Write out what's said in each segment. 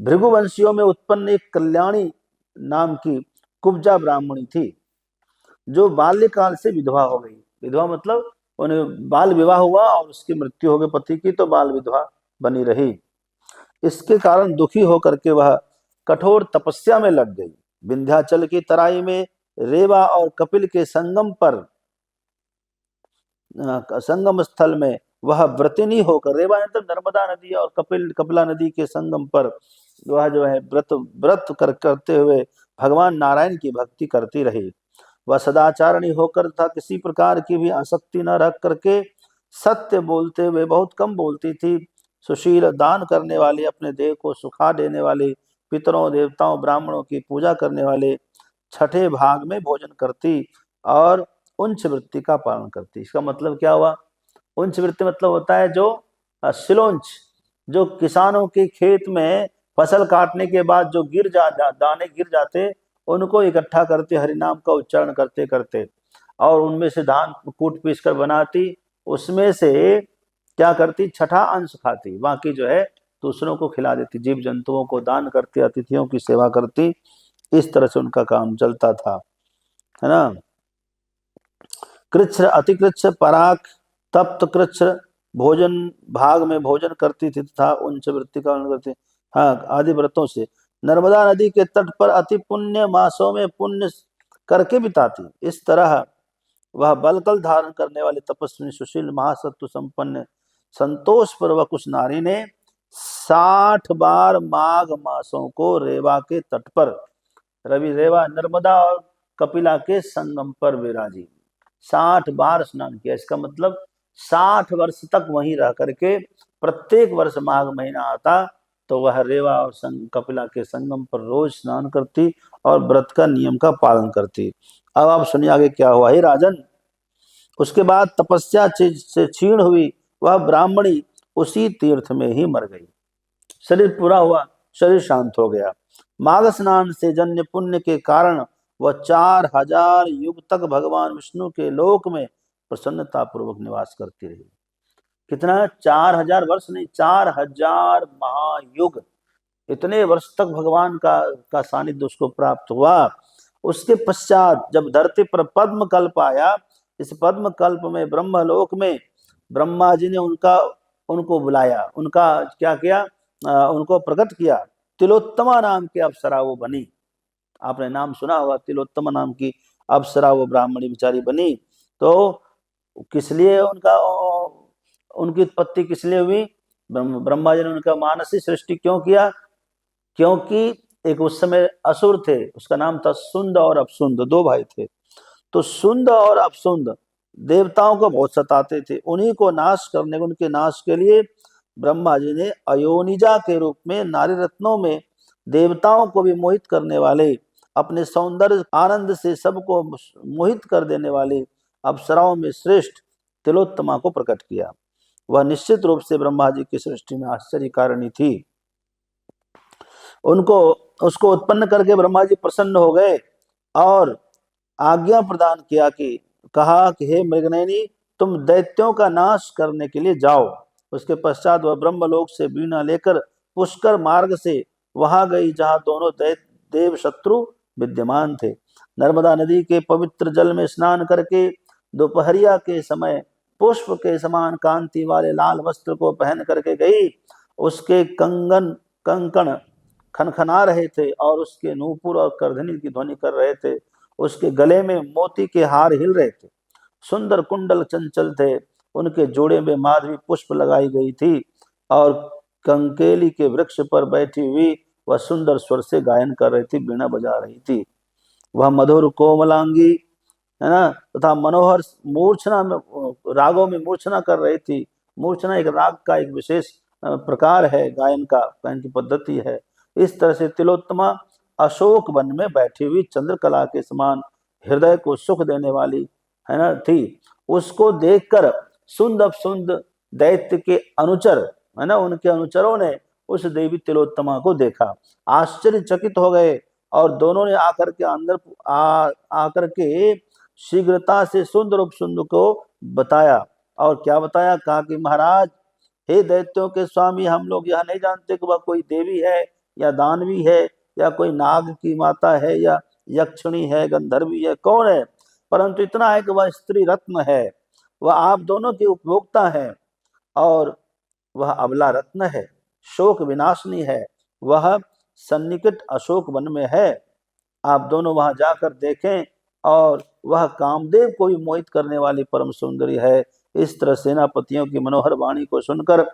भृगुवंशियों में उत्पन्न एक कल्याणी नाम की कुब्जा ब्राह्मणी थी, जो बाल्यकाल से विधवा हो गई। विधवा मतलब उन्हें बाल विवाह हुआ और उसकी मृत्यु हो गई पति की, तो बाल विधवा बनी रही। इसके कारण दुखी होकर के वह कठोर तपस्या में लग गई। विंध्याचल की तराई में रेवा और कपिल के संगम स्थल में वह व्रतिनी होकर, रेवा मतलब नर्मदा नदी और कपिला नदी के संगम पर वह जो है व्रत करते हुए भगवान नारायण की भक्ति करती रही। वह सदाचारणी होकर तथा किसी प्रकार की भी आसक्ति न रख करके सत्य बोलते हुए बहुत कम बोलती थी। सुशील, दान करने वाले, अपने देह को सुखा देने वाले, पितरों देवताओं ब्राह्मणों की पूजा करने वाले, छठे भाग में भोजन करती और उंच वृत्ति का पालन करती। इसका मतलब क्या हुआ? उंच वृत्ति मतलब होता है जो सिलोंच, जो किसानों के खेत में फसल काटने के बाद जो दाने गिर जाते, उनको इकट्ठा करते हरिनाम का उच्चारण करते करते, और उनमें से धान कूट पीस कर बनाती, उसमें से क्या करती? छठा अंश खाती, बाकी जो है दूसरों को खिला देती, जीव जंतुओं को दान करती, अतिथियों की सेवा करती। इस तरह से उनका काम चलता था, है ना। कृच्छ, अतिकृच्छ, पराक, तप्त कृच्छ भोजन भाग में भोजन करती थी तथा उच्च वृत्ति का पालन करती। हाँ, आदि व्रतों से नर्मदा नदी के तट पर अति पुण्य मासों में पुण्य करके बिताती। इस तरह वह बलकल धारण करने वाली तपस्विनी, सुशील, महासत्व संपन्न, संतोष पूर्वक उस नारी ने 60 बार माघ मासों को रेवा के तट पर, रेवा नर्मदा और कपिला के संगम पर विराजी, 60 बार स्नान किया। इसका मतलब 60 वर्ष तक वहीं रह करके प्रत्येक वर्ष माघ महीना आता तो वह रेवा और कपिला के संगम पर रोज स्नान करती और व्रत का नियम का पालन करती। अब आप सुनिए आगे क्या हुआ। हे राजन, उसके बाद तपस्या से क्षीण हुई वह ब्राह्मणी उसी तीर्थ में ही मर गई। शरीर पूरा हुआ, शरीर शांत हो गया। माघ स्नान से जन्य पुण्य के कारण वह 4000 युग तक भगवान विष्णु के लोक में प्रसन्नता पूर्वक निवास करती रही। कितना? 4000 वर्ष नहीं, 4000 महायुग, इतने वर्ष तक भगवान का सानिध्य उसको प्राप्त हुआ। उसके पश्चात जब धरती पर पद्म कल्प आया, इस पद्म कल्प में ब्रह्मलोक में ब्रह्मा जी ने उनको बुलाया, उनका क्या किया? उनको प्रकट किया। तिलोत्तमा नाम की अप्सरा वो बनी। आपने नाम सुना होगा, तिलोत्तमा नाम की अप्सरा वो ब्राह्मणी बेचारी बनी। तो किस लिए उनकी उत्पत्ति किस लिए हुई? ब्रह्मा जी ने उनका मानसी सृष्टि क्यों किया? क्योंकि एक उस समय असुर थे, उसका नाम था सुंद और अपसुंद, 2 भाई थे। तो सुंद और अपसुंद देवताओं को बहुत सताते थे। उन्हीं को नाश करने, उनके नाश के लिए ब्रह्मा जी ने अयोनिजा के रूप में नारी रत्नों में देवताओं को भी मोहित करने वाले, अपने सौंदर्य आनंद से सबको मोहित कर देने वाले अप्सराओं में श्रेष्ठ तिलोत्तमा को प्रकट किया। वह निश्चित रूप से ब्रह्मा जी की सृष्टि में आश्चर्य कारिणी थी। उसको उत्पन्न करके ब्रह्मा जी प्रसन्न हो गए और आज्ञा प्रदान किया कि कहा कि हे मृगनयनी, तुम दैत्यों का नाश करने के लिए जाओ। उसके पश्चात वह ब्रह्मलोक से वीणा लेकर पुष्कर मार्ग से वहां गई जहां दोनों देव शत्रु विद्यमान थे। नर्मदा नदी के पवित्र जल में स्नान करके दोपहरिया के समय पुष्प के समान कांति वाले लाल वस्त्र को पहन करके गई। उसके कंकण खनखना रहे थे और उसके नूपुर और करधनी की ध्वनि कर रहे थे। उसके गले में मोती के हार हिल रहे थे, सुंदर कुंडल चंचल थे, उनके जोड़े में माधवी पुष्प लगाई गई थी और कंकेली के वृक्ष पर बैठी हुई वह सुंदर स्वर से गायन कर रही थी, बीणा बजा रही थी। वह मधुर कोमलांगी, है ना, तथा मनोहर मूर्छना में, रागों में मूर्छना कर रही थी। मूर्छना एक राग का एक विशेष प्रकार है, गायन की पद्धति है। इस तरह से तिलोत्तमा अशोक वन में बैठी हुई चंद्रकला के समान हृदय को सुख देने वाली, है ना, थी। उसको देखकर सुंद दैत्य के अनुचर, है ना, उनके अनुचरों ने उस देवी तिलोत्तमा को देखा, आश्चर्यचकित हो गए और दोनों ने आकर के अंदर आकर के शीघ्रता से सुंद को बताया। और क्या बताया? कहा कि महाराज, हे दैत्यों के स्वामी, हम लोग यह नहीं जानते कि वह कोई देवी है या दानवी है या कोई नाग की माता है या यक्षिणी है, गंधर्वी है, कौन है, परंतु इतना है कि वह स्त्री रत्न है, वह आप दोनों की उपभोक्ता है और वह अबला रत्न है, शोक विनाशनी है, वह सन्निकट अशोक वन में है। आप दोनों वहां जाकर देखें और वह कामदेव को भी मोहित करने वाली परम सुंदरी है। इस तरह सेनापतियों की मनोहर वाणी को सुनकर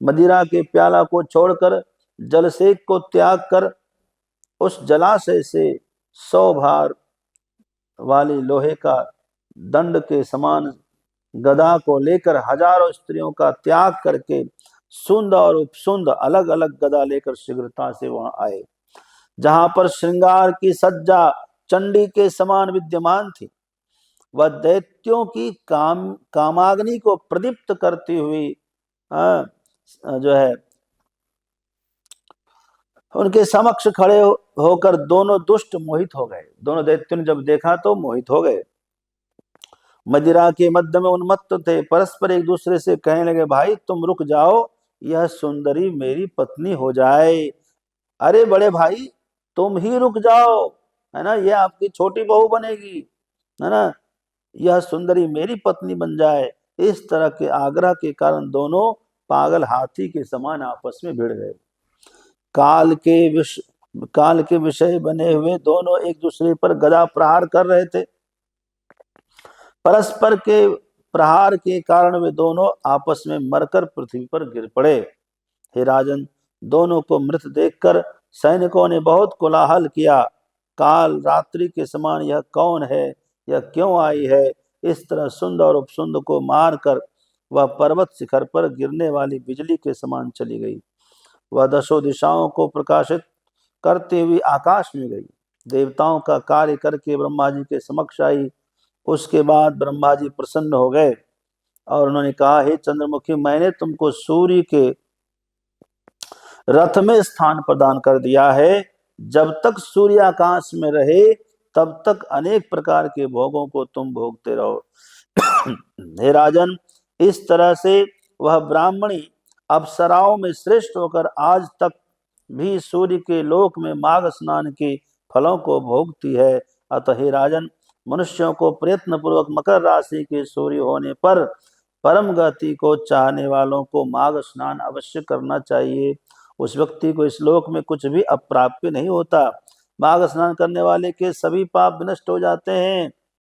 मदिरा के प्याला को छोड़कर जलसेक को त्याग कर उस जलाशय से 100 भार वाली लोहे का दंड के समान गदा को लेकर हजारों स्त्रियों का त्याग करके सुंद और उपसुंद अलग अलग गदा लेकर शीघ्रता से वहां आए। जहां पर श्रृंगार की सज्जा चंडी के समान विद्यमान थी, वह दैत्यों की कामाग्नि को प्रदीप्त करती हुई जो है उनके समक्ष खड़े होकर दोनों दुष्ट मोहित हो गए। दोनों दैत्यों ने जब देखा तो मोहित हो गए। मदिरा के मध्य में उन्मत्त थे, परस्पर एक दूसरे से कहने लगे, भाई तुम रुक जाओ, यह सुंदरी मेरी पत्नी हो जाए। अरे बड़े भाई तुम ही रुक जाओ, है ना, यह आपकी छोटी बहू बनेगी, है ना, यह सुंदरी मेरी पत्नी बन जाए। इस तरह के आग्रह के कारण दोनों पागल हाथी के समान आपस में भिड़ गए। काल के विषय बने हुए दोनों एक दूसरे पर गदा प्रहार कर रहे थे। परस्पर के प्रहार के कारण वे दोनों आपस में मरकर पृथ्वी पर गिर पड़े। हे राजन, दोनों को मृत देखकर सैनिकों ने बहुत कोलाहल किया। काल रात्रि के समान यह कौन है, यह क्यों आई है। इस तरह सुंद और उपसुंद को मारकर वह पर्वत शिखर पर गिरने वाली बिजली के समान चली गई। वह 10 दिशाओं को प्रकाशित करते हुए आकाश में गई। देवताओं का कार्य करके ब्रह्मा जी के समक्ष आई। उसके बाद ब्रह्मा जी प्रसन्न हो गए और उन्होंने कहा, हे चंद्रमुखी, मैंने तुमको सूर्य के रथ में स्थान प्रदान कर दिया है। जब तक सूर्य आकाश में रहे तब तक अनेक प्रकार के भोगों को तुम भोगते रहो। हे राजन, इस तरह से वह ब्राह्मणी अप्सराओं में श्रेष्ठ होकर आज तक भी सूर्य के लोक में माघ स्नान के फलों को भोगती है। अतः हे राजन, मनुष्यों को प्रयत्न पूर्वक मकर राशि के सूर्य होने पर परम गति को चाहने वालों को माघ स्नान अवश्य करना चाहिए। उस व्यक्ति को इस लोक में कुछ भी अप्राप्य नहीं होता। माघ स्नान करने वाले के सभी पाप विनष्ट हो जाते हैं।